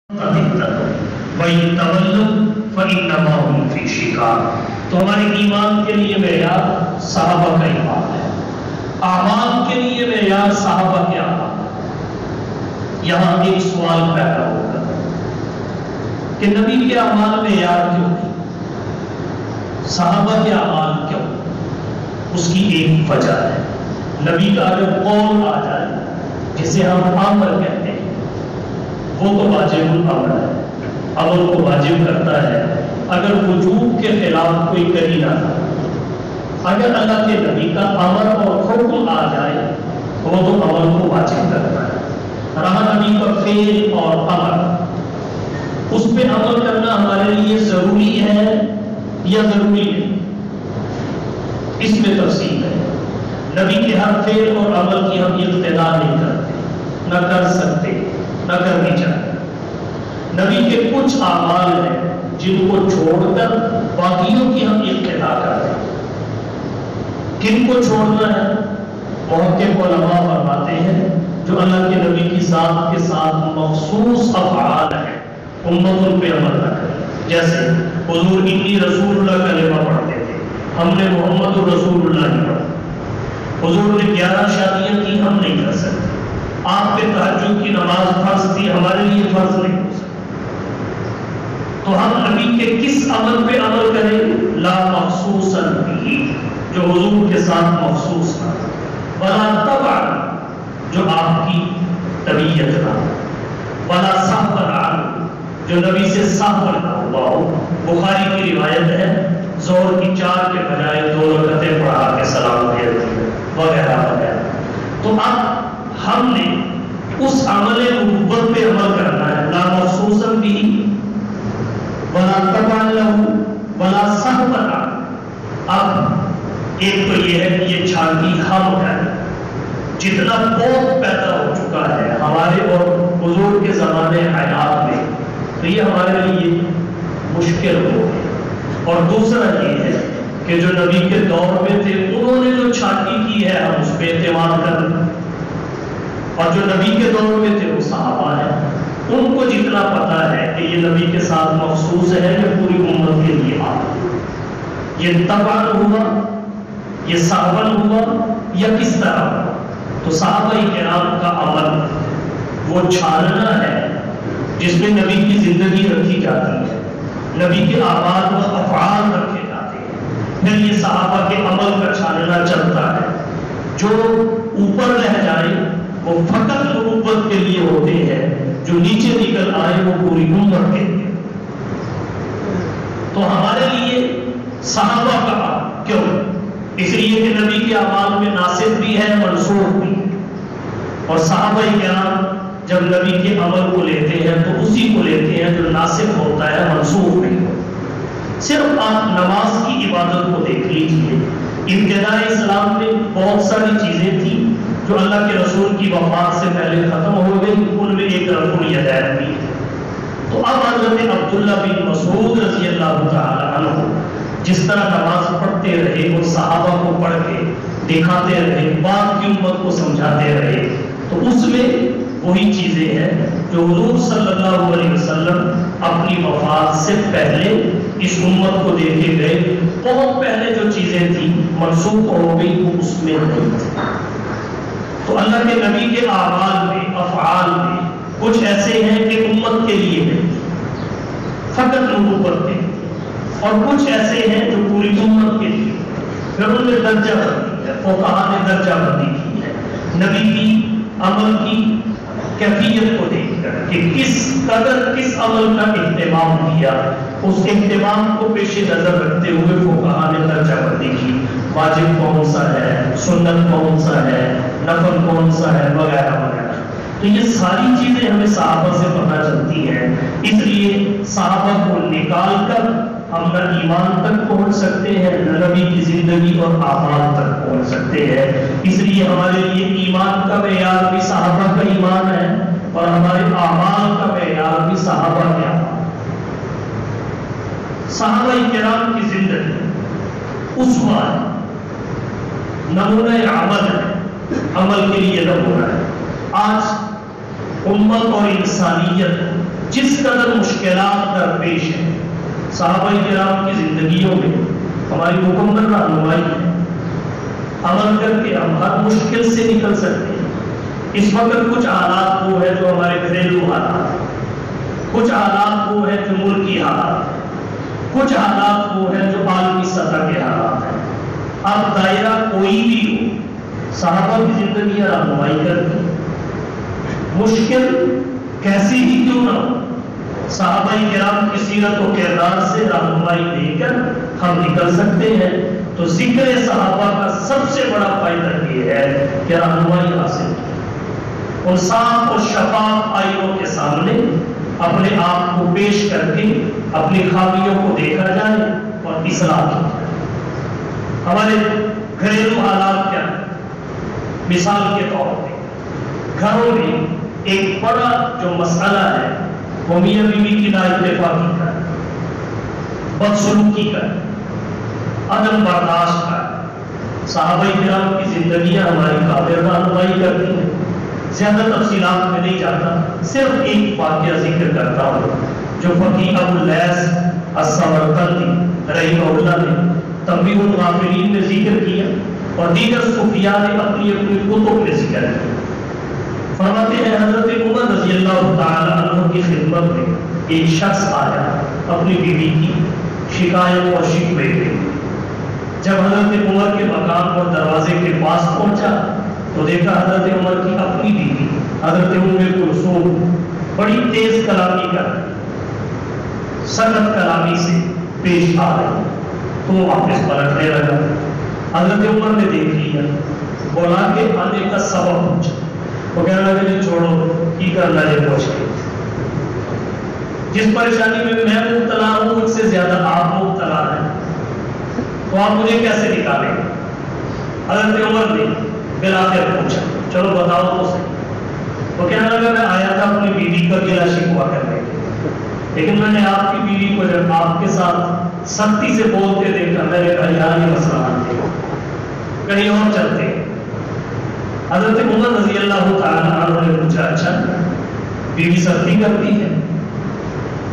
تو ہمارے ایمان کے لیے معیار صحابہ کا ایمان ہے، اعمال کے لیے معیار صحابہ کے اعمال ہے۔ یہاں ایک سوال پیدا ہوگا کہ نبی کے اعمال معیار کیوں نہیں، صحابہ کے اعمال کیوں؟ اس کی ایک وجہ ہے، نبی کا اگر قول آ جائے جسے ہم امر کہتے ہیں، وہ تو واجب الامر ہے، امر کو واجب کرتا ہے۔ اگر وجوب کے خلاف کوئی کری نہ تھا، اگر اللہ کے نبی کا امر اور حکم آ جائے تو وہ تو امر کو واجب کرتا ہے۔ رہا نبی کا فعل اور امر، اس پہ عمل کرنا ہمارے لیے ضروری ہے یا ضروری نہیں، اس میں تفصیل ہے۔ نبی کے ہر فعل اور عمل کی ہم اقتدا نہیں کرتے، نہ کر سکتے، نہ کرنی چاہیے۔ نبی کے کچھ اعمال ہیں جن کو چھوڑ کر باقیوں کی ہم اقتدا کرتے ہیں۔ کن کو چھوڑنا ہے؟ محقق علماء فرماتے ہیں جو اللہ کے نبی کی ذات کے ساتھ مخصوص افعال ہیں، امت ان پہ عمل نہ کرے۔ جیسے حضور انی رسول اللہ کلمہ پڑھتے تھے، ہم نے محمد رسول اللہ ہی پڑھا۔ حضور نے 11 شادیاں کی، ہم نہیں کر سکتے۔ آپ پہ تہجد کی نماز فرض تھی، ہمارے لیے فرض نہیں ہو سکتی۔ تو ہم نبی کے کس عمل پہ عمل کریں؟ لا مخصوصا بھی، جو حضور کے ساتھ مخصوص نہ، ولا تبع، جو آپ کی طبیعت نہ، ولا صحبا، جو نبی سے صحبا نہ ہوا ہو۔ بخاری کی روایت ہے ظہر کی 4 کے بجائے 2 رکعتیں پڑھا کے سلام دے دی وغیرہ وغیرہ۔ تو اب ہم نے اس عمل نبوت پہ عمل کرنا ہے، لا مخصوصا بھی، ولا تبع لہ، ولا صحبا۔ اب ایک تو یہ ہے کہ یہ چھانٹی ہم ہے، جتنا بہت پیدا ہو چکا ہے ہمارے اور حضور کے زمانے حیات میں، تو یہ ہمارے لیے مشکل ہو گئی۔ اور دوسرا یہ ہے کہ جو نبی کے دور میں تھے انہوں نے جو چھانٹی کی ہے ہم اس پہ اعتماد کریں، اور جو نبی کے دور میں تھے وہ صحابہ ہیں، ان کو جتنا پتا ہے کہ یہ نبی کے ساتھ مخصوص ہے کہ پوری امت کے لیے یہ تبع ہوا، یہ صحابہ ہوا یا کس طرح ہوا؟ تو صحابہ کرام کا عمل وہ چھاننا ہے جس میں نبی کی زندگی رکھی جاتی ہے، نبی کے اعمال و افعال رکھے جاتے ہیں، پھر یہ صحابہ کے عمل کا چھاننا چلتا ہے۔ جو اوپر رہ جائے وہ فقط نبوت کے لیے ہوتے ہیں، جو نیچے نکل آئے وہ پوری امت کے لیے۔ تو ہمارے لیے صحابہ کا کیوں؟ اس لیے کہ نبی کے اعمال میں ناسخ بھی ہے، منسوخ بھی، اور صحابہ کرام جب نبی کے عمل کو لیتے ہیں تو اسی کو لیتے ہیں جو ناسخ ہوتا ہے، منسوخ نہیں ہوتا۔ صرف آپ نماز کی عبادت کو دیکھ لیجئے، ابتداء اسلام میں بہت ساری چیزیں تھیں جو اللہ کے رسول کی وفات سے پہلے ختم ہو گئی، ان میں ایک رفع الیدین بھی ہے۔ تو اب حضرت عبداللہ بن مسعود رضی اللہ تعالی عنہ جس طرح نماز پڑھتے رہے اور صحابہ کو پڑھ کے دکھاتے رہے، بعد کی امت کو سمجھاتے رہے، تو اس میں وہی چیزیں ہیں جو حضور صلی اللہ علیہ وسلم اپنی وفات سے پہلے اس امت کو دے کے گئے۔ بہت پہلے جو چیزیں تھیں منسوخ ہو گئی، وہ اس میں نہیں تھی۔ تو اللہ کے نبی کے اعمال میں، افعال میں کچھ ایسے ہیں کہ امت کے لیے نہیں، فقط نبوت کے، اور کچھ ایسے ہیں جو پوری امت کے لیے۔ پھر انہوں نے درجہ بندی ہے، فقہاء نے درجہ بندی کی ہے نبی کی عمل کی کیفیت کو دیکھ کر کہ کس قدر کس عمل کا اہتمام کیا، اس اہتمام کو پیش نظر رکھتے ہوئے فقہاء نے درجہ بندی کی، واجب کون سا ہے، سنت کون سا ہے، نفل کون سا ہے، وغیرہ وغیرہ۔ تو یہ ساری چیزیں ہمیں صحابہ سے پتہ چلتی ہیں، اس لیے صحابہ کو نکال کر ہم نہ ایمان تک پہنچ سکتے ہیں، نہ نبی کی زندگی اور اعمال تک پہنچ سکتے ہیں۔ اس لیے ہمارے لیے ایمان کا معیار بھی صحابہ کا ایمان ہے، اور ہمارے اعمال کا معیار بھی صحابہ کے اعمال۔ صحابہ کرام کی زندگی اسوہ ہے، نمونہ عمل ہے، عمل کے لیے نمونہ ہے۔ آج امت اور انسانیت جس قدر مشکلات درپیش ہیں صحابہ کرام کی زندگیوں میں ہماری مکمل رہنمائی ہے، عمل کر کے ہم ہر مشکل سے نکل سکتے ہیں۔ اس وقت کچھ حالات وہ ہے جو ہمارے گھریلو حالات ہیں، کچھ حالات وہ ہے جو ملکی حالات ہیں، کچھ حالات وہ ہے جو عالمی سطح کے حالات ہیں۔ اب دائرہ کوئی بھی ہو، صحابہ کی زندگیاں رہنمائی کرتی، مشکل کیسی ہی کیوں نہ ہو، صحابہ کرام کی سیرت و کردار سے رہنمائی لے کر ہم نکل سکتے ہیں۔ تو ذکر صحابہ کا سب سے بڑا فائدہ یہ ہے کہ رہنمائی حاصل کی، ان صاف اور شفاف آئینوں کے سامنے اپنے آپ کو پیش کر کے اپنی خامیوں کو دیکھا جائے اور اصلاح کی جائے۔ ہمارے گھریلو حالات کیا ہیں؟ مثال کے طور پہ گھروں میں ایک بڑا جو مسئلہ ہے وہ میاں بیوی کی نا اتفاقی کا ہے، بدسلوکی کا ہے، عدم برداشت کا ہے۔ صحابہ کرام کی زندگیاں ہماری قابل رہنمائی کرتی ہیں۔ زیادہ تفصیلات میں نہیں جاتا، صرف ایک واقعہ ذکر کرتا ہوں جو فقیہ ابو اللیث السمرقندی رحمہ اللہ نے تنبیہ الغافلین میں ذکر کیا اور دیگر صوفیاء نے اپنی اپنی کتب میں ذکر کیا۔ فرماتے ہیں حضرت عمر رضی اللہ تعالی عنہ کی خدمت میں ایک شخص آیا اپنی بیوی کی شکایت اور شکوے کے۔ جب حضرت عمر کے مقام اور دروازے کے پاس پہنچا تو دیکھا حضرت عمر کی اپنی بیوی حضرت ام کلثوم بڑی تیز کلامی کر سخت کلامی سے پیش آ رہی، تو وہ واپس پلٹنے لگا۔ حضرت عمر نے دیکھ لیا، بولا کے آنے کا سبب پوچھا، وہ کہنے لگا جی چھوڑو کی کرنا ہے پوچھ کے، جس پریشانی میں مبتلا ہوں مجھ سے زیادہ آپ مبتلا ہیں، تو آپ مجھے کیسے نکالیں گے؟ حضرت عمر نے بالآخر پوچھا چلو بتاؤ تو صحیح۔ وہ کہنے لگا میں آیا تھا اپنی بیوی کا گلا شکوا کرنے کے، لیکن میں نے آپ کی بیوی کو جب آپ کے ساتھ سختی سے بولتے دیکھا میں نے کہا یار یہ مسئلہ آتے کہیں اور چلتے۔ حضرت عمر رضی اللہ تعالیٰ عنہ نے پوچھا اچھا بیوی سختی کرتی ہے؟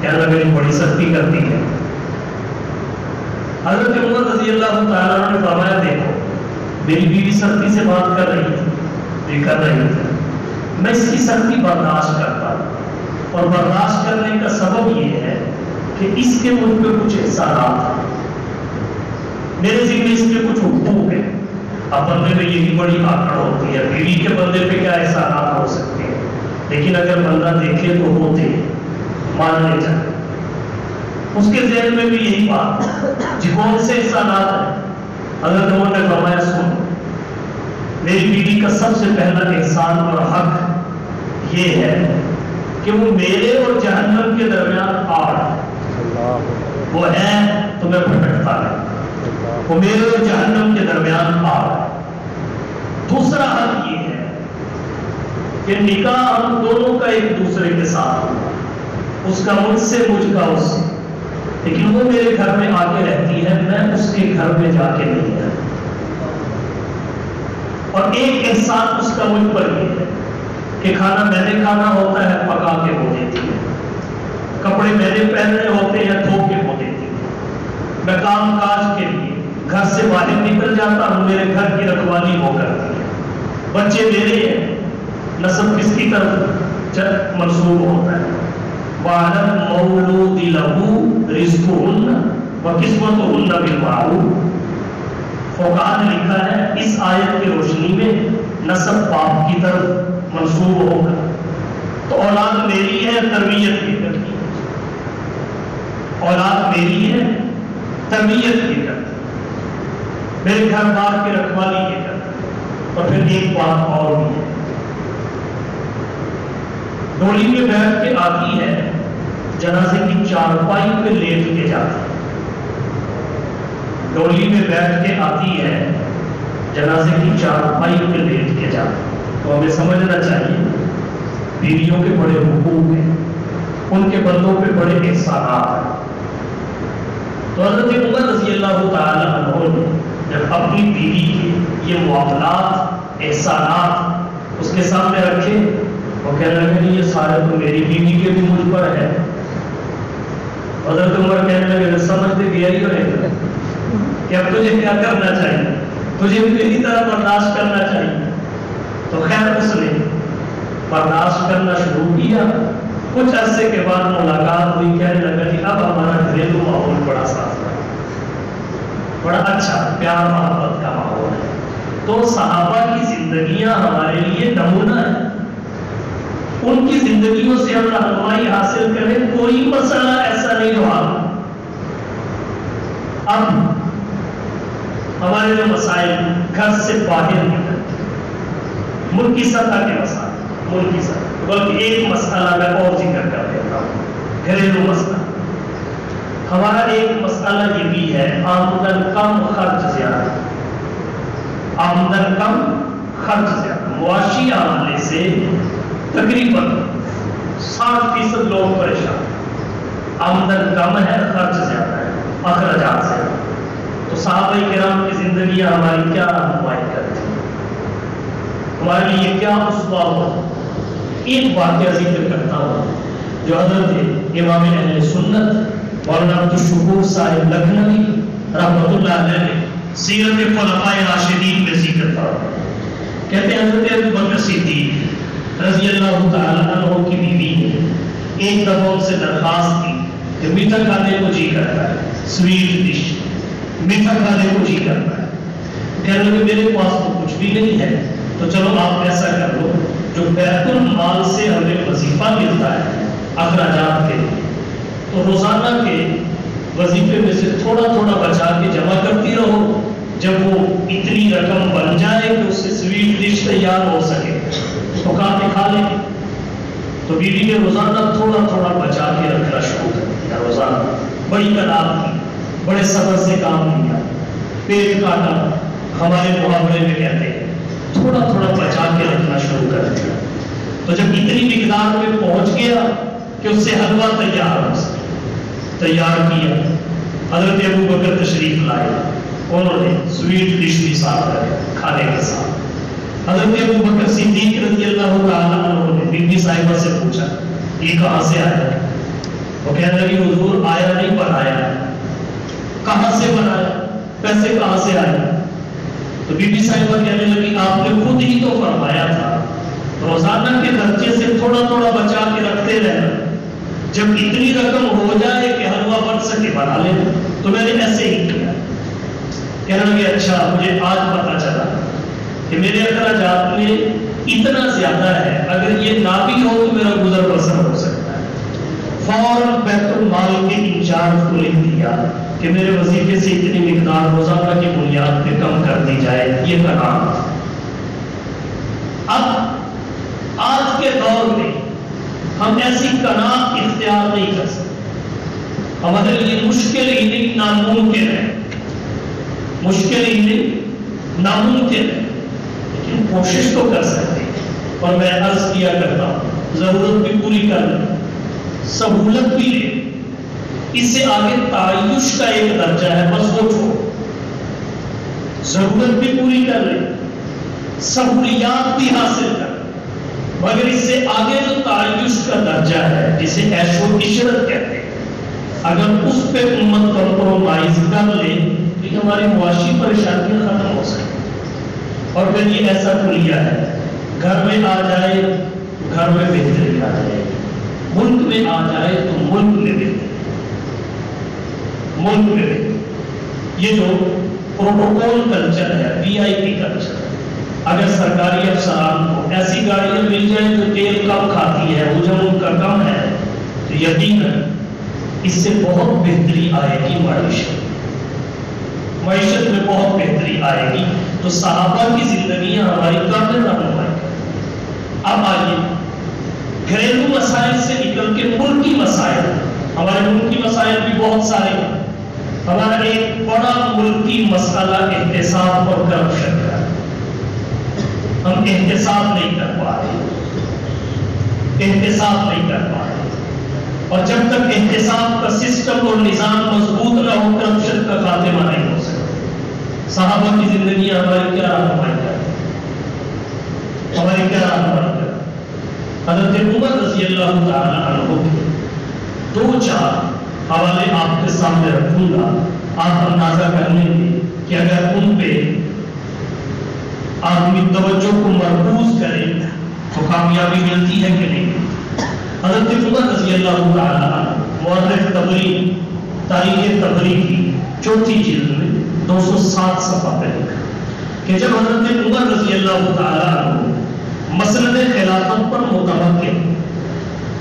کہنے لگا یہ بڑی سختی کرتی ہے۔ حضرت عمر رضی اللہ تعالیٰ عنہ نے فرمایا دیکھو میری بیوی سختی سے بات کر رہی تھی، کر رہی تھی، میں اس کی سختی برداشت کرتا ہوں، اور برداشت کرنے کا سبب یہ ہے کہ اس کے مجھ پہ کچھ احسانات ہیں، میرے ذمہ اس کے کچھ حقوق ہیں۔ اب بندے میں یہی بڑی آکڑ ہوتی ہے، بیوی کے بندے پہ کیا احسانات ہو سکتے ہیں، لیکن اگر بندہ دیکھے تو ہوتے ہیں، ماننے چاہیے۔ اس کے ذہن میں بھی یہی بات جی کون سے احسانات ہیں؟ حضرت عمر نے فرمایا سن، میری بیوی کا سب سے پہلا احسان اور حق یہ ہے کہ وہ میرے اور جہنم کے درمیان آڑ وہ ہے تو میں بھٹکتا نہیں، وہ میرے اور جہنم کے درمیان آڑ۔ دوسرا حق یہ ہے کہ نکاح ہم دونوں کا ایک دوسرے کے ساتھ ہوگا، اس کا مجھ سے مجھ کا اس سے، لیکن وہ میرے گھر میں آ کے رہتی ہے، میں اس کے گھر میں جا کے نہیں رہتا۔ اور ایک احسان اس کا مجھ پر یہ ہے کہ کھانا میں نے کھانا ہوتا ہے پکا کے وہ دیتی ہے، کپڑے میں نے پہننے ہوتے ہیں دھو کے وہ دیتی ہے، میں کام کاج کے لیے گھر سے باہر نکل جاتا ہوں میرے گھر کی رکھوالی وہ کرتی ہے، بچے میرے ہیں، نسب کس کی طرف منسوب ہوتا ہے، وَعَلَى الْمَوْلُودِ لَهُ رِزْقُهُنَّ وَكِسْوَتُهُنَّ بِالْمَعْرُوفِ۔ فقہاء نے لکھا ہے اس آیت کی روشنی میں نسب باپ کی طرف منسوب ہوگا، تو اولاد میری ہے تربیت کی کرتی ہے، اولاد میری ہے تربیت کی کرتی ہے، میرے گھر بار کی رکھوالی کی کرتی ہے۔ اور پھر ایک بات اور بھی ہے، ڈولی میں بیٹھ کے آتی ہے، جنازے کی چارپائی پہ لیٹ کے جاتی ہے، ڈولی میں بیٹھ کے آتی ہے، جنازے کی چارپائی پہ لیٹ کے جاتی ہے۔ تو ہمیں سمجھنا چاہیے بیویوں کے بڑے حقوق ہیں، ان کے بندوں پہ بڑے احسانات ہیں۔ تو حضرت عمر رضی اللہ تعالی عنہ نے جب اپنی بیوی کے یہ معاملات احسانات اس کے سامنے رکھے، وہ کہنے لگے یہ سارے تو میری بیوی کے بھی مجھ پر ہے، حضرت عمر کہنے لگے سمجھتے گیا ہی رہے کہ اب تجھے کیا کرنا چاہیے، تجھے میری طرح برداشت کرنا چاہیے. تو خیر اس نے برداشت کرنا شروع کیا. کچھ عرصے کے بعد ملاقات ہوئی، کہنے لگا کہ اب ہمارا گھریلو ماحول بڑا صاف ہے، بڑا اچھا پیار محبت کا ماحول ہے. تو صحابہ کی زندگیاں ہمارے لیے نمونہ ہے، ان کی زندگیوں سے ہم رہنمائی حاصل کریں. کوئی مسئلہ ایسا نہیں ہوا. اب ہمارے جو مسائل گھر سے باہر نکل ملکی سطح کے مسائل، ملکی سطح، بلکہ ایک مسئلہ میں اور ذکر کر دیتا ہوں، گھریلو مسئلہ. ہمارا ایک مسئلہ یہ بھی ہے آمدن کم خرچ زیادہ، آمدن کم خرچ زیادہ. معاشی حوالے سے تقریباً 60% لوگ پریشان، آمدن کم ہے خرچ زیادہ ہے، اخراجات زیادہ. تو صحابہ کرام کی زندگیاں ہماری کیا رہنمائی کرتی ہیں، ہمارے لیے کیا اسوہ ہو. ایک واقعہ ذکر کرتا ہوں جو حضرت امام اہل سنت مولانا عبدالشکور صاحب لکھنوی رحمۃ اللہ علیہ نے سیرت خلفاء راشدین میں ذکر تھا. کہتے ہیں حضرت ابوبکر صدیق رضی اللہ تعالیٰ عنہ کی بیوی نے ایک دفعہ ان سے درخواست کی کہ میٹھا کھانے کو جی کرتا ہے، سویٹ ڈش، میٹھا کھانے کو جی کرتا ہے. کہنے لگے میرے پاس تو کچھ بھی نہیں ہے، تو چلو آپ ایسا کر لو، جو بیت المال سے ہمیں وظیفہ ملتا ہے اخراجات کے لیے، تو روزانہ کے وظیفے میں سے تھوڑا تھوڑا بچا کے جمع کرتی رہو. جب وہ اتنی رقم بن جائے کہ اس سے سویٹ ڈش تیار ہو سکے تو کھا لیں. تو بیوی نے روزانہ تھوڑا تھوڑا بچا کے رکھنا شروع کر دیا. روزانہ بڑی قناعت کی، بڑے صبر سے کام کیا، پیٹ کاٹا ہمارے محاورے میں کہتے ہیں، تھوڑا تھوڑا بچا کے رکھنا شروع کر دیا. تو جب اتنی مقدار میں پہنچ گیا کہ اس سے حلوہ تیار ہو سکے، تیار کیا. حضرت ابوبکر تشریف لائے، انہوں نے سویٹ ڈش بھی ساتھ کرے کھانے کے ساتھ. حضرت ابوبکر صدیق رضی اللہ تعالیٰ عنہ نے بی بی صاحبہ سے پوچھا یہ کہاں سے آیا؟ وہ کہنے لگی حضور آیا نہیں بنایا. کہاں سے بنایا؟ پیسے کہاں سے آئے؟ تو بی بی صاحبہ کہنے لگی آپ نے خود ہی تو فرمایا تھا روزانہ کے خرچے سے تھوڑا تھوڑا بچا کے رکھتے رہنا، جب اتنی رقم ہو جائے کہ حلوہ بن سکے بنا لے. تو میں نے ایسے ہی کیا. کہنے لگے اچھا مجھے آج پتا چلا کہ میرے اخراجات میں اتنا زیادہ ہے، اگر یہ نہ بھی ہو تو میرا گزر بسر ہو سکتا ہے. فوراً بیت المال کے انچارج کو لکھ دیا کہ میرے وظیفے سے اتنی مقدار روزانہ کی بنیاد پہ کم کر دی جائے. یہ کام اب آج کے دور میں ہم ایسی قناعت اختیار نہیں کر سکتے. ہمارے لیے مشکل ہی نہیں ناممکن ہے، مشکل ہی نہیں ناممکن ہے، لیکن کوشش تو کر سکتے ہیں. اور میں عرض کیا کرتا ہوں ضرورت بھی پوری کر لیں، سہولت بھی لیں. اس سے آگے تعیش کا ایک درجہ ہے، بس وہ چھوڑو. ضرورت بھی پوری کر لیں، سہولیات بھی حاصل کر لیں، مگر اس سے آگے جو تعیش کا درجہ ہے جسے عیش و عشرت کہتے ہیں، اگر اس پہ امت کمپرومائز کر لے تو یہ ہماری معاشی پریشانیاں ختم ہو سکیں. اور پھر یہ ایسا کلیہ ہے، گھر میں آ جائے گھر میں بہتری آ جائے، ملک میں آ جائے تو ملک میں بہتری، ملک میں بہتری. یہ جو پروٹوکول کلچر ہے، وی آئی پی کلچر ہے، اگر سرکاری افسران کو ایسی گاڑیاں مل جائیں جو تیل کم کھاتی ہے، حجم ان کا کم ہے، تو یقیناً اس سے بہت بہتری آئے گی. معیشت میں بہت بہتری آئے گی. تو صحابہ کی زندگیاں ہماری قابل رہنمائی کریں. اب آئیے گھریلو مسائل سے نکل کے ملکی مسائل. ہمارے ملکی مسائل بھی بہت سارے ہیں. ہمارا ایک بڑا ملکی مسئلہ احتساب اور کرپشن کا ہے. ہم احتساب نہیں کر پا رہے، احتساب نہیں کر پا رہے. اور جب تک احتساب کا سسٹم اور نظام مضبوط نہ ہو، کرپشن کا خاتمہ نہیں ہو سکتا. صحابہ کی زندگی ہماری کیا رہنمائی کرتی، ہماری کیا رہنمائی کرتی. حضرت عمر رضی اللہ تعالیٰ عنہ 2-4 حوالے آپ کے سامنے رکھوں گا، آپ اندازہ کر لیں گے کہ اگر ان پہ آدمی توجہ کو مرکوز کرے تو کامیابی ملتی ہے کہ نہیں۔ حضرت عمر رضی اللہ تعالیٰ عنہ، مورخ طبری، تاریخ طبری کی چوتھی جلد میں 207 صفحہ پہ لکھا کہ جب حضرت عمر رضی اللہ تعالیٰ عنہ مسند خلافت پر متوقع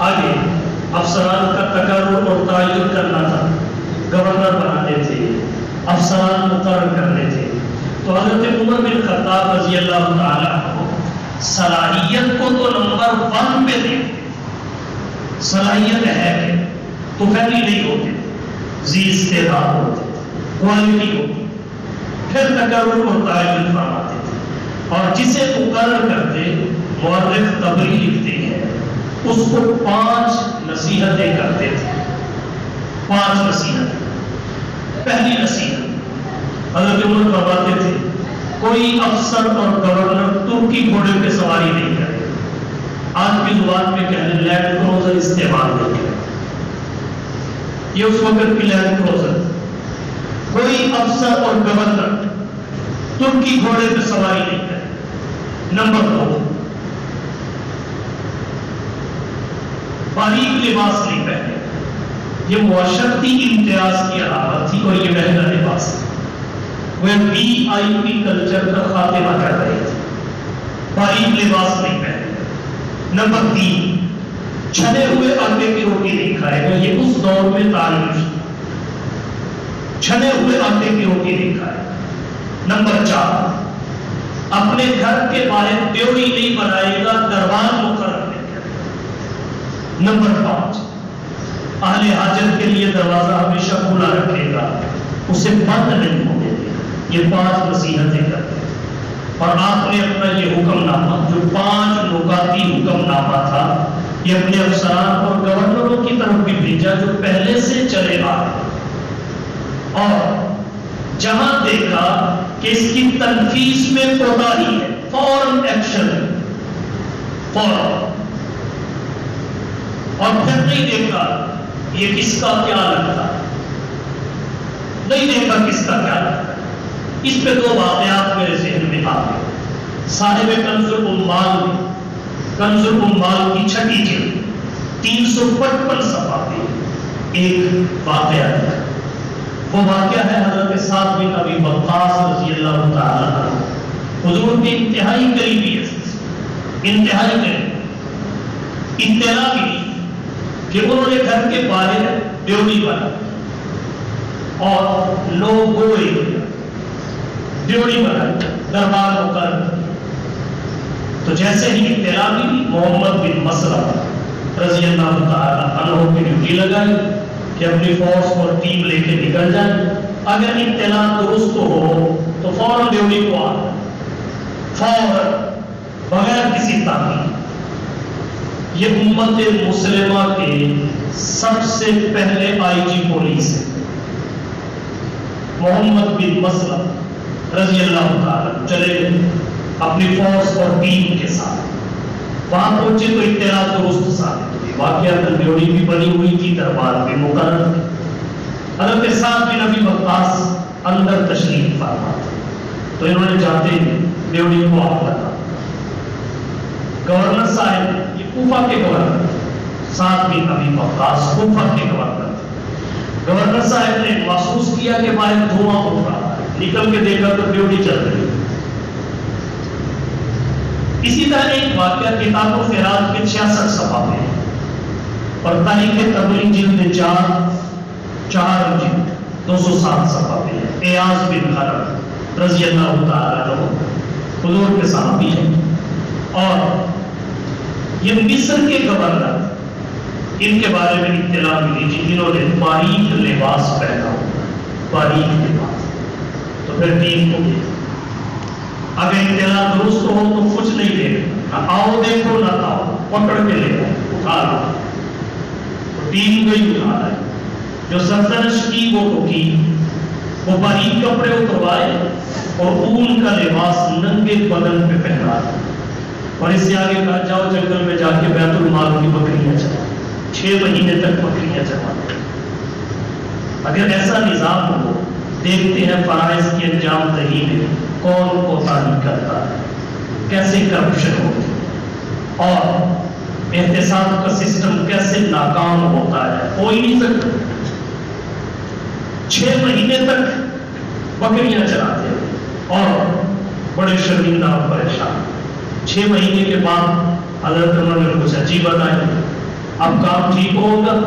آگے افسران کا تقرر اور تعین کرنا تھا، گورنر بنانے تھے، افسران مقرر کرنے تھے، تو حضرت عمر بن خطاب رضی اللہ تعالیٰ عنہ صلاحیت کو تو نمبر 1 پہ دے، صلاحیت ہے تو پہلی نہیں ہوتے، ذی استعداد ہوتے، کوالٹی ہوتی، پھر تقرر اور تعین فرماتے تھے، اور جسے مقرر کرتے مورخ طبری لکھتے ہیں اس کو 5 نصیحتیں کرتے تھے، 5 نصیحتیں۔ پہلی نصیحت حضرت عمر فرماتے تھے کوئی افسر اور گورنر ترکی گھوڑے پہ سواری نہیں کرے، آج کی زبان میں کہنے لینڈ کروزر استعمال نہیں کرے، یہ اس وقت کی لینڈ کروزر۔ کوئی افسر اور گورنر ترکی گھوڑے پہ سواری نہیں کرے۔ نمبر 2، باریک لباس نہیں پہنے، یہ معاشرتی امتیاز کی علامت تھی اور یہ مہنگا لباس تھا، وہ VIP کلچر کا خاتمہ کر رہے تھے، باریک لباس نہیں پہنے۔ نمبر 3، چھنے ہوئے آٹے کی روٹی نہیں کھائے گا، یہ اس دور میں تعریف تھی، چھنے ہوئے آٹے کی روٹی نہیں کھائے۔ نمبر 4، اپنے گھر کے باہر ڈیوڑی نہیں بنائے گا، دربار مقرر نہیں کرے گا۔ نمبر 5، اہل حاجت کے لیے دروازہ ہمیشہ کھلا رکھے گا، اسے بند نہیں ہونے دے گا۔ یہ 5 نصیحتیں کرتے ہیں، اور آپ نے اپنا یہ حکم نامہ جو 5 نکاتی حکم نامہ تھا یہ اپنے افسران اور گورنروں کی طرف بھی بھیجا جو پہلے سے چلے آ رہے، اور جہاں دیکھا کہ اس کی تنفیذ میں کوتاہی ہے فوراً ایکشن، فوراً، اور پھر نہیں دیکھا یہ کس کا کیا لگتا، نہیں دیکھا کس کا کیا لگتا۔ اس پہ 2 واقعات میرے ذہن میں آ گئے۔ صاحب کنز الاموال، کنز الاموال کی 6ٹھی جلد 355 صفحہ پہ ایک واقعہ ہے۔ وہ واقعہ ہے حضرت سعد بن ابی وقاص رضی اللہ تعالیٰ عنہ، حضور کے انتہائی قریبی ہے، انتہائی قریبی۔ اطلاع ملی کہ انہوں نے گھر کے باہر ڈیوڑی بنا اور لوگ گوئے ڈیوڑی بنا، دربار مقرر۔ تو جیسے ہی اطلاع ملی محمد بن مسلمہ رضی اللہ تعالیٰ عنہ کی ڈیوٹی لگائی کہ اپنی فورس اور ٹیم لے کے نکل جائیں، اگر اطلاع درست ہو تو فوراً ڈیوٹی کو آنا، فوراً، بغیر کسی تاخیر۔ یہ امت مسلمہ کے سب سے پہلے IG پولیس ہے محمد بن مسلم رضی اللہ تعالیٰ، چلے اپنی فورس اور ٹیم کے ساتھ وہاں پہنچے تو اطلاع درست ثابت ہوئی، واقعہ ڈیوڑی بھی بنی ہوئی تھی، دربار بھی مقرر تھی۔ حضرت سعد بن ابی وقاص اندر تشریف فرما تھے، تو انہوں نے جاتے ہیں ڈیوڑی کو آف لگا۔ گورنر صاحب، یہ کوفہ کے گورنر سعد بن ابی وقاص کوفہ کے گورنر تھے، گورنر صاحب نے محسوس کیا کہ باہر دھواں اٹھ رہا ہے، نکل کے دیکھا تو ڈیوٹی چل رہی ہے۔ اسی طرح ایک واقعہ کتاب الخیرات کے 66 صفحہ میں اور تاریخ طبری جلد 4 جلد 207 صفحہ میں ہے۔ ایاز بن خلف رضی اللہ تعالیٰ عنہ حضور کے صحابی ہیں، اور یہ مصر کے گورنر، ان کے بارے میں اطلاع ملی جنہوں نے باریک لباس پہنا ہوا، باریک لباس، تو پھر ٹیم کو دیکھا، اگر اطلاع درست ہو تو کچھ نہیں دیکھنا، نہ آؤ دیکھو نہ آؤ، پکڑ کے لے جاؤ، اٹھا لو، تو ٹیم کو ہی اٹھا رہا ہے۔ جو سرزنش کی وہ تو کی، وہ باریک کپڑے اتروائے اور اون کا لباس ننگے بدن پہ پہنا، اور اس سے آگے کہا جاؤ جنگل میں جا کے بیت المال کی بکریاں چلا، 6 مہینے تک بکریاں چلا۔ اگر ایسا نظام ہو، دیکھتے ہیں فرائض کی انجام دہی میں کون کوتاہی کرتا ہے، کیسے کرپشن ہوتی ہے، اور احتساب کا سسٹم کیسے ناکام ہوتا ہے، ہو ہی نہیں سکتا۔ 6 مہینے تک بکریاں چلاتے ہیں اور بڑے شرمندہ اور پریشان۔ 6 مہینے کے بعد حضرت عمر نے کچھ عجیب بتایا، اب کام ٹھیک ہوگا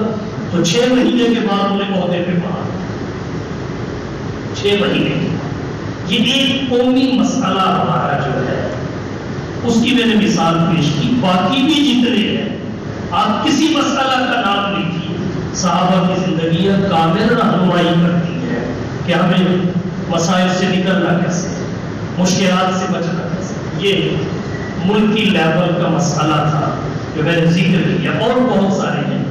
تو 6 مہینے کے بعد انہیں عہدے پہ بہا۔ 6 مہینے کے بعد یہ ایک قومی مسئلہ ہمارا جو ہے اس کی میں نے مثال پیش کی، باقی بھی جتنے ہیں آپ کسی مسئلہ کا نام لیجیے، صحابہ کی زندگیاں کامل رہنمائی کرتی ہے کہ ہمیں مسائل سے نکلنا کیسے، مشکلات سے بچنا کیسے۔ یہ ملکی لیول کا مسئلہ تھا جو میں نے ذکر کیا، اور بہت سارے ہیں۔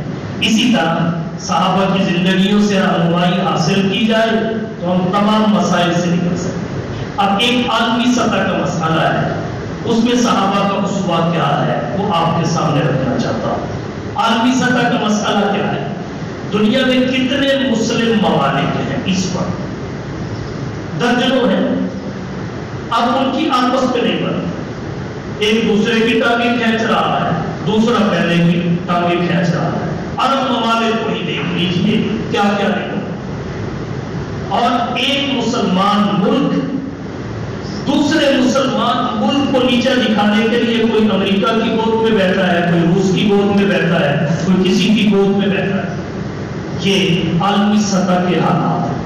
اسی طرح صحابہ کی زندگیوں سے رہنمائی حاصل کی جائے تو ہم تمام مسائل سے نکل سکتے ہیں۔ اب ایک عالمی سطح کا مسئلہ ہے، اس میں صحابہ کا اسوہ کیا ہے وہ آپ کے سامنے رکھنا چاہتا ہوں۔ عالمی سطح کا مسئلہ کیا ہے؟ دنیا میں کتنے مسلم ممالک ہیں اس وقت؟ درجنوں ہیں۔ اب ان کی آپس میں نہیں بنتی، ایک دوسرے کی ٹانگیں کھینچ رہا ہے، دوسرا پہلے کی ٹانگیں کھینچ رہا ہے۔ عرب ممالک کو ہی دیکھ لیجیے کیا کیا نہیں ہوتا، اور ایک مسلمان ملک دوسرے مسلمان ملک کو نیچا دکھانے کے لیے کوئی امریکہ کی گود میں بیٹھا ہے، کوئی روس کی گود میں بیٹھا ہے، کوئی کسی کی گود میں بیٹھا ہے۔ یہ عالمی سطح کے حالات ہیں۔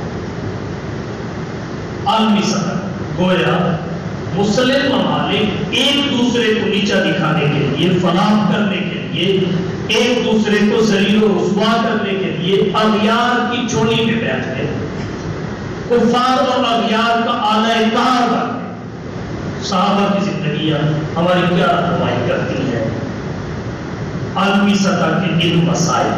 عالمی سطح گویا مسلم ممالک ایک دوسرے کو نیچا دکھانے کے لیے، فلاح کرنے کے لیے، ایک دوسرے کو ذلیل و رسوا کرنے کے لیے اغیار کی چولی میں بیٹھ گئے، کفار اور اغیار کا اعلی کار بن گئے۔ صحابہ کی زندگیاں ہماری کیا رہنمائی کرتی ہیں عالمی سطح کے ان مسائل؟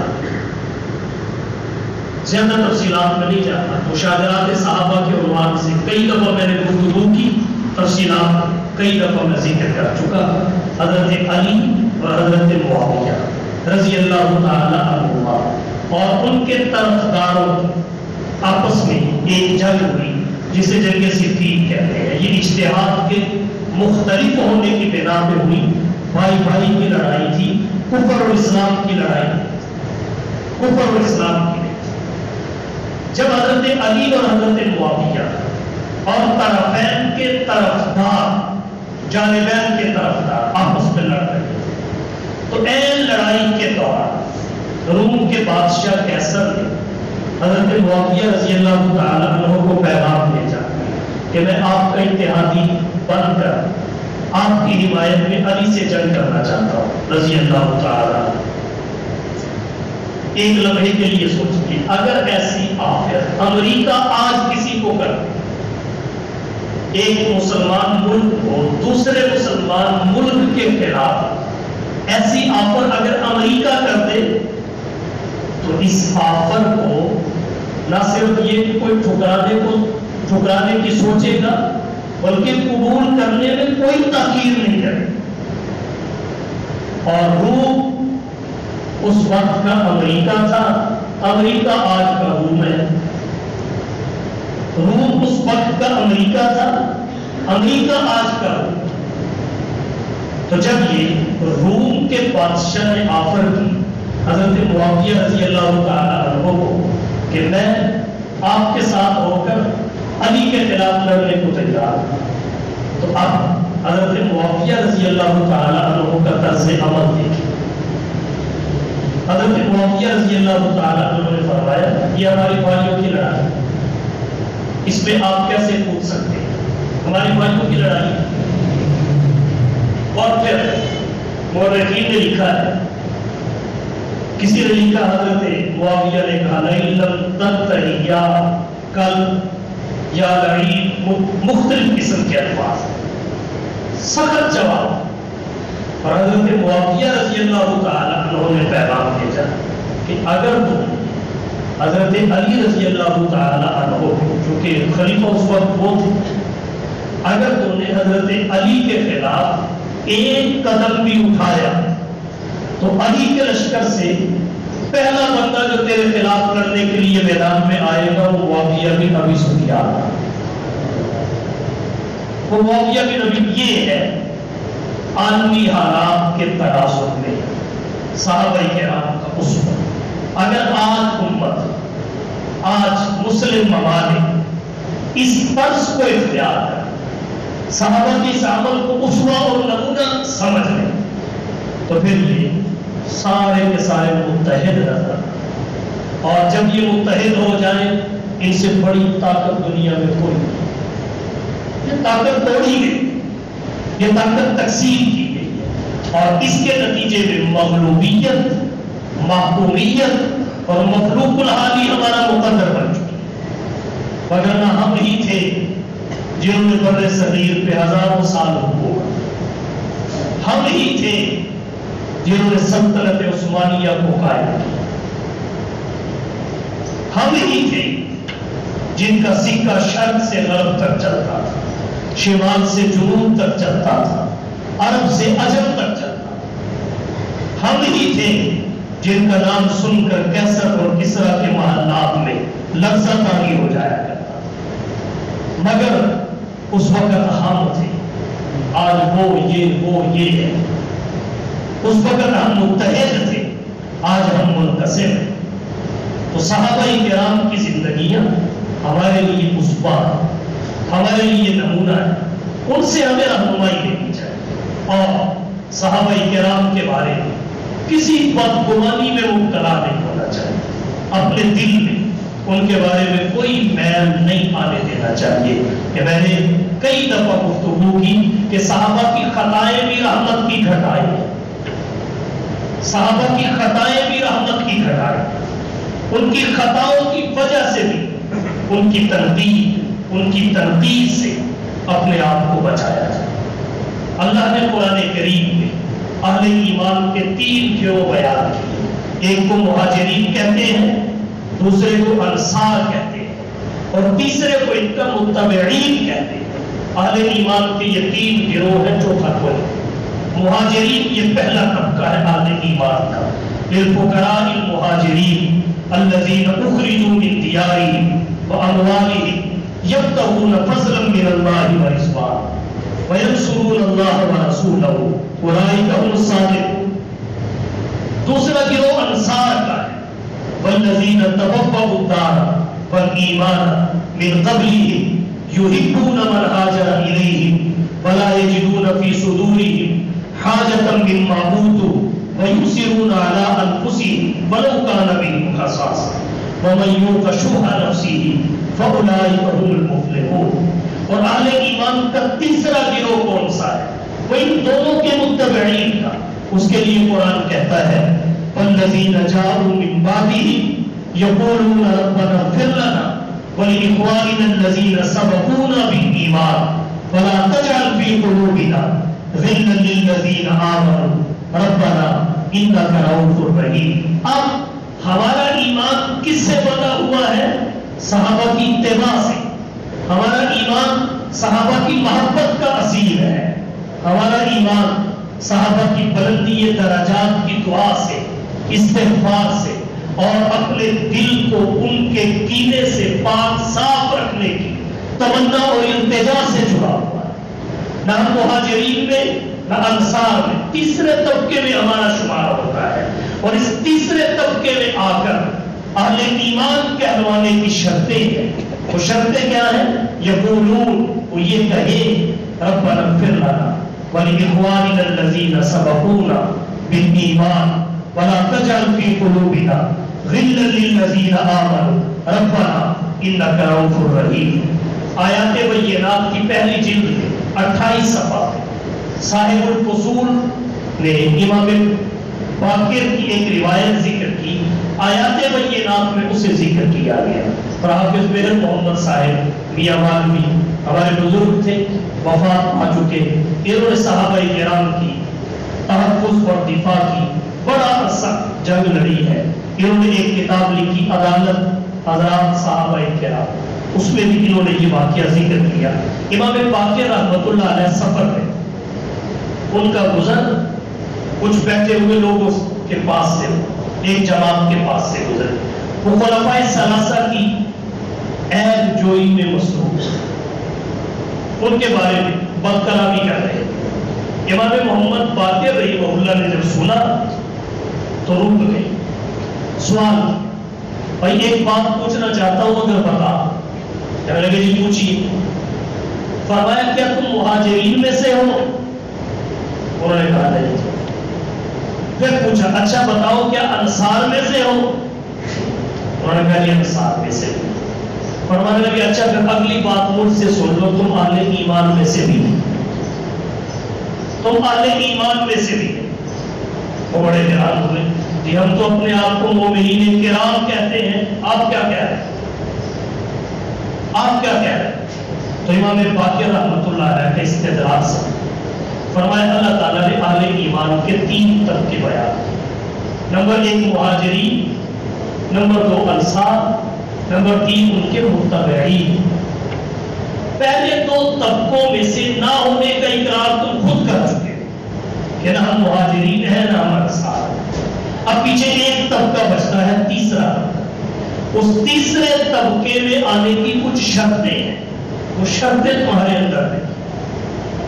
زیادہ تفصیلات میں نہیں جاتا، مشاہدات صحابہ کے عنوان سے کئی دفعہ میں نے گفتگو کی، تفصیلات کئی دفعہ میں ذکر کر چکا۔ حضرت علی اور حضرت معاویہ رضی اللہ تعالی عنہما اور ان کے طرفداروں آپس میں ایک جنگ ہوئی جسے جنگ صفین کہتے ہیں۔ یہ اجتہاد کے مختلف ہونے کی بنا پہ ہوئی، بھائی بھائی کی لڑائی تھی، کفر اور اسلام کی لڑائی، کفر اور اسلام کی۔ جب حضرت علی اور حضرت معاویہ اور طرفین کے طرفدار، جانبین کے طرفدار آپس میں لڑ رہے تو این لڑائی کے دوران روم کے بادشاہ قیصر نے حضرت معاویہ رضی اللہ تعالیٰ عنہ کو پیغام بھیجا کہ میں آپ کا اتحادی بن کر آپ کی حمایت میں علی سے جنگ کرنا چاہتا ہوں رضی اللہ تعالیٰ۔ ایک لمحے کے لیے سوچیے، اگر ایسی آفت امریکہ آج کسی کو کر، ایک مسلمان ملک کو دوسرے مسلمان ملک کے خلاف ایسی آفر اگر امریکہ کر دے تو اس آفر کو نہ صرف یہ کہ کوئی ٹھکرانے کی سوچے گا بلکہ قبول کرنے میں کوئی تاخیر نہیں کرے۔ اور روم اس وقت کا امریکہ تھا، امریکہ آج کا روم ہے۔ روم اس وقت کا امریکہ تھا، امریکہ آج کا روم۔ تو جب یہ روم کے بادشاہ نے آفر کی حضرت معاویہ رضی اللہ تعالیٰ عنہ کو کہ میں آپ کے ساتھ ہو کر علی کے خلاف لڑنے کو تیار ہوں، تو اب حضرت معاویہ رضی اللہ تعالیٰ عنہ کا طرز عمل دیکھیں۔ حضرت معاویہ رضی اللہ تعالیٰ عنہ نے فرمایا یہ ہماری بھائیوں کی لڑائی، اس میں آپ کیسے پوچھ سکتے ہیں، ہماری بھائیوں کی لڑائی۔ اور پھر مورخین نے لکھا ہے، کسی نے لکھا حضرت معاویہ نے کہا لئن لم تنتہی یا کل یا لعین، مختلف قسم کے الفاظ، سخت جواب۔ اور حضرت معاویہ رضی اللہ تعالیٰ عنہ نے پیغام بھیجا کہ اگر تم حضرت علی رضی اللہ تعالیٰ عنہ جو کہ خلیفہ اس وقت وہ تھے، اگر تم نے حضرت علی کے خلاف ایک قدم بھی اٹھایا تو علی کے لشکر سے پہلا بندہ جو تیرے خلاف لڑنے کے لیے میدان میں آئے گا وہ معاویہ بن ابی سفیان ہے۔ وہ معاویہ بن ابی، یہ ہے عالمی حالات کے تناسب میں صحابہ کرام کا اسوہ۔ اگر آج امت، آج مسلم ممالک اس طرز کو اختیار کریں، صحابہ کے اس عمل کو اسوہ اور نمونہ سمجھ لیں، تو پھر یہ سارے کے سارے متحد نظر، اور جب یہ متحد ہو جائیں ان سے بڑی طاقت دنیا میں کوئی نہیں۔ یہ طاقت توڑی گئی، یہ طاقت تقسیم کی گئی ہے، اور اس کے نتیجے میں مغلوبیت، محکومیت اور مخلوق الحالی ہمارا مقدر بن چکی ہے۔ وگرنہ ہم ہی تھے جنہوں نے بر صغیر پہ ہزاروں سال حکومت، ہم ہی تھے جنہوں نے سلطنت عثمانیہ کو قائم کیا، ہم ہی تھے جن کا سکہ شرق سے غرب تک چلتا تھا، شمال سے جنوب تک چلتا تھا، عرب سے عجم تک چلتا تھا، ہم ہی تھے جن کا نام سن کر کیسر اور کسرا کے محلات میں لرزہ طاری ہو جایا کرتا تھا، مگر اس وقت ہم تھے، آج وہ یہ ہے۔ اس وقت ہم متحد تھے، آج ہم منقسم ہیں۔ تو صحابہ کرام کی زندگیاں ہمارے لیے اسوہ، ہمارے لیے نمونہ ہے، ان سے ہمیں رہنمائی لینی چاہیے، اور صحابہ کرام کے بارے میں کسی بدگمانی میں مبتلا نہیں ہونا چاہیے، اپنے دل میں ان کے بارے میں کوئی میل نہیں آنے دینا چاہیے۔ کہ میں نے کئی دفعہ گفتگو کی کہ صحابہ کی خطائیں بھی رحمت کی گھٹائیں ہیں، صحابہ کی خطائیں بھی رحمت کی گھٹائیں، ان کی خطاؤں کی وجہ سے بھی ان کی تنقید سے اپنے آپ کو بچایا جائے۔ اللہ نے قرآن کریم میں اہل ایمان کے 3 گروہ بیان کیے، ایک کو مہاجرین کہتے ہیں، دوسرے کو انصار کہتے ہیں، اور تیسرے کو ان کا متبعین کہتے ہیں۔ اہل ایمان کے یہ 3 گروہ ہیں، چوتھا کوئی نہیں۔ مہاجرین یہ پہلا طبقہ ہے اہل ایمان کا، للفقراء المہاجرین الذین اخرجوا من دیارہم واموالہم یبتغون فضلا من اللہ ورضوانہ وینصرون اللہ ورسولہ اولئک هم الصادقون۔ دوسرا گروہ انصار کا ہے، والذین تبوؤا الدار والایمان من قبلہم یحبون من ہاجر الیہم ولا یجدون فی صدورہم حاجة مما اوتوا ويؤثرون على انفسهم ولو كان بهم خصاصة ومن يوق شح نفسه فأولئك هم المفلحون۔ اور اہل ایمان کا تیسرا گروہ کون سا ہے؟ وہ ان دونوں کے متبعین کا۔ اس کے لیے قرآن کہتا ہے والذین جاءوا من بعدهم يقولون ربنا اغفر لنا ولإخواننا الذين سبقونا بالإيمان ولا تجعل في قلوبنا غلا للذین آمنوا ربنا انک رؤوف رحیم۔ اب ہمارا ایمان کس سے بنا ہوا ہے؟ صحابہ کی اتباع سے۔ ہمارا ایمان صحابہ کی محبت کا اثیر ہے، ہمارا ایمان صحابہ کی بلندی درجات کی دعا سے، استغفار سے، اور اپنے دل کو ان کے کینے سے پاک صاف رکھنے کی تمنا اور التجا سے جڑا ہوا ہے۔ نہ ہم مہاجرین میں نہ انصار میں، تیسرے طبقے میں ہمارا شمار ہوتا ہے، اور اس تیسرے طبقے میں آ کر اہل ایمان کہلوانے کی شرطیں ہیں۔ وہ شرطیں کیا ہیں؟ یقولون، وہ یہ کہیں ربنا اغفر لنا ولإخواننا الذین سبقونا بالایمان ولا تجعل فی قلوبنا غلا للذین آمنوا ربنا انک رؤوف رحیم۔ آیات بینات کی پہلی جلد 28 صفحہ صاحب الفصول نے امام باقر کی ایک روایت ذکر کی، آیات بینات میں اسے ذکر کیا گیا۔ اور حافظ میرن محمد صاحب میاں مالوی ہمارے بزرگ تھے، وفات پا چکے، انہوں نے صحابہ کرام کی تحفظ اور دفاع کی بڑا عرصہ جنگ لڑی ہے۔ انہوں نے ایک کتاب لکھی عدالت حضرات صحابہ کرام، اس میں بھی انہوں نے یہ واقعہ ذکر کیا۔ امام باقر رحمۃ اللہ علیہ سفر میں ان کا گزر کچھ بیٹھے ہوئے لوگوں کے پاس سے ایک جماعت کے پاس سے گزرے، وہ خلفائے ثلاثہ کی عیب جوئی میں مصروف، ان کے بارے میں بد کلامی کر رہے ہیں۔ امام محمد باقر رحمہ اللہ نے جب سنا تو رک گئے، سوال بھائی ایک بات پوچھنا چاہتا ہوں اگر بتا۔ کہنے لگے جی پوچھیے۔ فرمایا کیا تم مہاجرین میں سے ہو؟ انہوں نے کہا نہیں۔ پھر پوچھا اچھا بتاؤ کیا انصار میں سے ہو؟ انہوں نے کہا یہ انصار میں سے۔ فرمانے لگے اچھا پھر اگلی بات مجھ سے سن لو، تم اہل ایمان میں سے بھی، تم اہل ایمان میں سے بھی۔ وہ بڑے حیران ہوئے، جی ہم تو اپنے آپ کو مومنین کرام کہتے ہیں، آپ کیا کہہ رہے ہیں؟ آپ کیا کہہ رہے ہیں؟ تو امام باقر رحمۃ اللہ علیہ کے استدلال سے فرمایا اللہ تعالیٰ نے اہل ایمان کے 3 طبقے بیان، نمبر 1 مہاجرین، نمبر 2 انصار، نمبر 3 ان کے متبعین۔ پہلے 2 طبقوں میں سے نہ ہونے کا اقرار تم خود کر چکے کہ نہ ہم مہاجرین ہیں نہ ہم انصار۔ اب پیچھے ایک طبقہ بچتا ہے، تیسرا۔ اس تیسرے طبقے میں آنے کی کچھ شرطیں ہیں، وہ شرطیں تمہارے اندر ہیں۔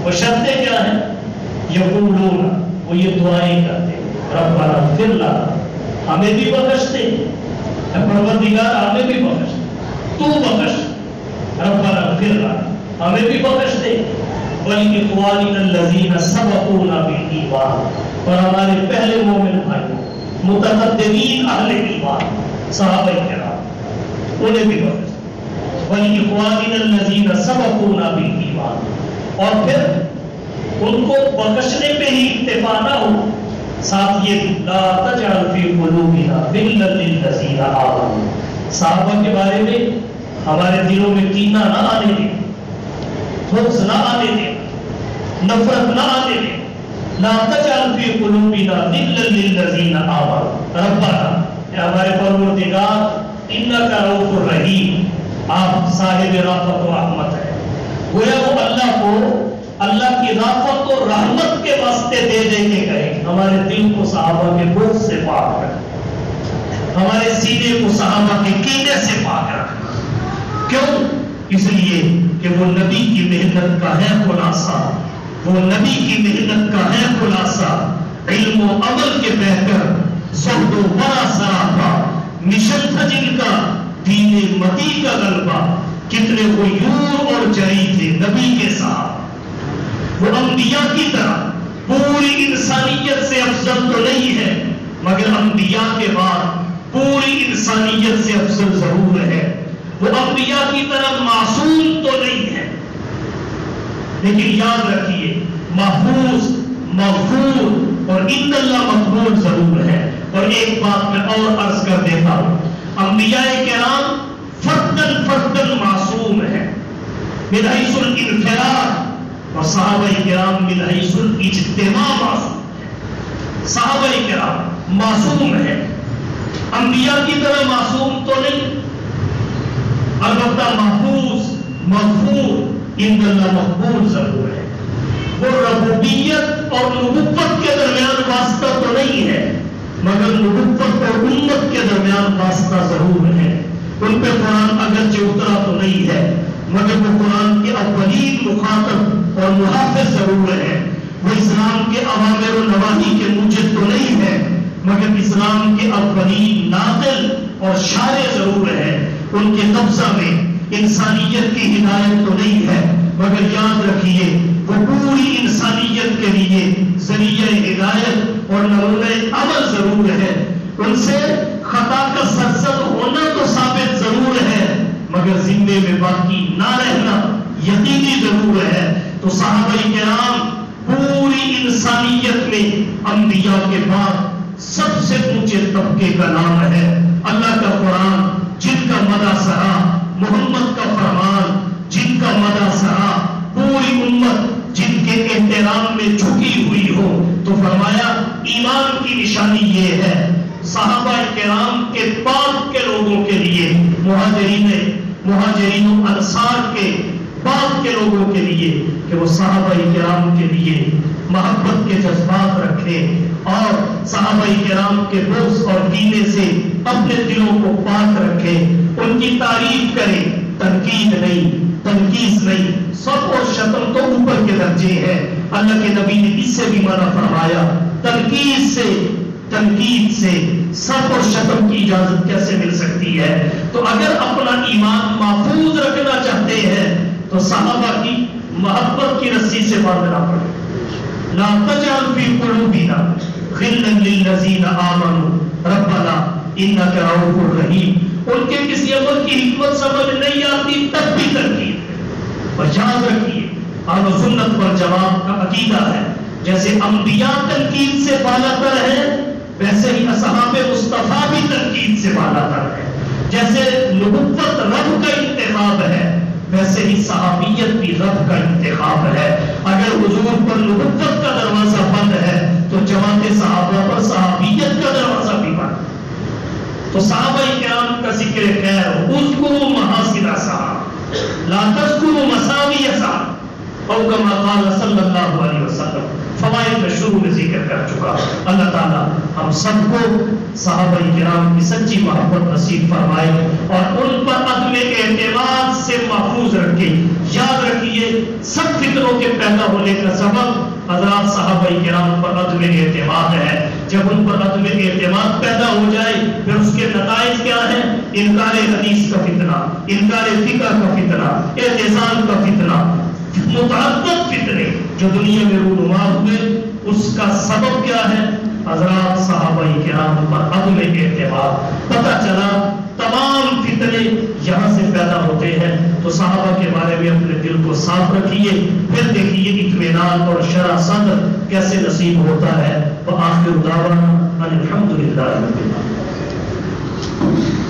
وہ شرطیں کیا ہیں؟ یقولون، وہ یہ دعائیں کرتے ہیں، ربنا اغفر لنا، ہمیں بھی بخش دے، پروردگار ہمیں بھی بخش دے، تو بخش، ربنا اغفر لنا، ہمیں بھی بخش دے، وَلِإِخْوَانِنَا الَّذِينَ سَبَقُونَا بِالْإِيمَانِ، اور ہمارے پہلے مومن بھائیوں متقدمین اہل ایمان صحابہ کرام انہیں بھی بخش دے، وَلِإِخْوَانِنَا الَّذِينَ سَبَقُونَا بِالْإِيمَانِ، اور پھر ان کو بخشنے پہ ہی اکتفا نہ ہو، ساتھ یہ لا تجعل فی قلوبنا غلا للذین آمنوا، صحابہ کے بارے میں ہمارے دلوں میں کینہ نہ آنے دے، بغض نہ آنے دے، نفرت نہ آنے دے، لا تجعل فی قلوبنا غلا للذین آمنوا ربنا، اے ہمارے پروردگار انک رؤوف الرحیم، آپ صاحب رافت و رحمت ہے۔ گویا وہ اللہ کو اللہ کی رافت و رحمت کے واسطے دے دے کے کہیں ہمارے دل کو صحابہ کے بغض سے پاک رکھ، ہمارے سینے کو صحابہ کے کینے سے پاک رکھ۔ کیوں؟ اس لیے کہ وہ نبی کی محنت کا ہے خلاصہ، وہ نبی کی محنت کا ہے خلاصہ، علم و عمل کے بہتر، زہد و ورع سراپا، مشن تھا جن کا دین متی کا غلبہ، کتنے غیور اور جری تھے نبی کے ساتھ، وہ انبیاء کی طرح پوری انسانیت سے افضل تو نہیں ہے، مگر انبیاء کے بعد پوری انسانیت سے افضل ضرور ہے۔ وہ انبیاء کی طرح معصوم تو نہیں ہے، لیکن یاد رکھیے محفوظ، مغفور اور ان اللہ مقبول ضرور ہے۔ اور ایک بات میں اور عرض کر دیتا ہوں، انبیاء کرام فردن فردن معصوم ہے من حیث الانفراد، اور صحابہ کرام من حیث الاجتماع معصوم ہے۔ صحابہ کرام معصوم ہے، انبیاء کی طرح معصوم تو نہیں، البتہ محفوظ، مغفور، ان اللہ مقبول ضرور ہے۔ وہ ربوبیت اور نبوت کے درمیان واسطہ تو نہیں ہے، مگر نبوت اور امت کے درمیان واسطہ ضرور ہے۔ ان پہ قرآن اگرچہ اترا تو نہیں ہے، مگر وہ قرآن کے اولین مخاطب اور محافظ ضرور ہے۔ وہ اسلام کے اوامر و نواہی کے موجب تو نہیں ہے، مگر اسلام کے اولین ناقل اور شارع ضرور ہے۔ ان کے قبضہ میں انسانیت کی ہدایت تو نہیں ہے، مگر یاد رکھیے وہ پوری انسانیت کے لیے ذریعہ ہدایت اور نمونہ عمل ضرور ہے۔ ان سے خطا کا سرزد ہونا تو ثابت ضرور ہے، مگر ذمے میں باقی نہ رہنا یقینی ضرور ہے۔ تو صحابہ کرام پوری انسانیت میں انبیاء کے بعد سب سے اونچے طبقے کا نام ہے۔ اللہ کا قرآن جن کا مدح سرا، محمد کا فرمان جن کا مدح سرا، پوری امت جن کے احترام میں جھکی ہوئی ہو، تو فرمایا ایمان کی نشانی یہ ہے صحابہ کرام کے بعد کے لوگوں کے لیے، مہاجرین و انصار کے بعد بعد کے لوگوں کے لیے کہ وہ صحابہ کرام کے لیے محبت کے جذبات رکھیں اور صحابہ کرام کے بغض اور کینے سے اپنے دلوں کو پاک رکھیں، ان کی تعریف کریں، تنقید نہیں، تنقید نہیں، سب اور شتم تو اوپر کے درجے ہیں۔ اللہ کے نبی نے اس سے بھی منع فرمایا، تنقید سے سب اور شتم کی اجازت کیسے مل سکتی ہے؟ تو اگر اپنا ایمان محفوظ رکھنا چاہتے ہیں تو صحابہ کی محبت کی رسی سے باندھنا پڑے۔ لا تجعل فی قلوبنا غلا للذین آمنوا ربنا انک رؤوف رحیم۔ ان کے کسی عمل کی حکمت سمجھ نہیں آتی تب بھی تنقید ہے۔ اور یاد رکھیے اہل سنت والجماعت کا عقیدہ ہے جیسے انبیاء تنقید سے بالاتر ہیں، ویسے ہی اصحاب مصطفیٰ بھی تنقید سے بالاتر ہے۔ جیسے نبوت رب کا انتخاب ہے ویسے ہی صحابیت بھی رب کا انتخاب ہے۔ اگر حضور پر نبوت کا دروازہ بند ہے تو جماعت صحابہ پر صحابیت کا دروازہ بھی بند۔ تو صحابہ کرام کا ذکر خیر، اذکروا محاسن صحابہ لا تذکروا مساوی صحابہ، او کما قال صلی اللہ علیہ وسلم۔ فوائد میں شروع میں ذکر کر چکا۔ اللہ تعالیٰ ہم سب کو صحابہ کرام کی سچی محبت نصیب فرمائے اور ان پر عدم اعتماد سے محفوظ رکھے۔ یاد رکھیے سب فتنوں کے پیدا ہونے کا سبب حضرات صحابہ کرام پر عدم اعتماد ہے۔ جب ان پر عدم اعتماد پیدا ہو جائے پھر اس کے نتائج کیا ہیں؟ انکار حدیث کا فتنہ، انکار فقہ کا فتنہ، اعتزال کا فتنہ، متعدد فتنے جو دنیا میں رونما ہوئے۔ اس کا سبب کیا ہے؟ حضرات صحابہ کرام پر عدم اعتماد۔ پتہ چلا تمام فتنے یہاں سے پیدا ہوتے ہیں، تو صحابہ کے بارے میں اپنے دل کو صاف رکھیے، پھر دیکھیے اطمینان اور شرح صدر کیسے نصیب ہوتا ہے۔ وآخر دعوانا ان الحمد للہ رب العالمین۔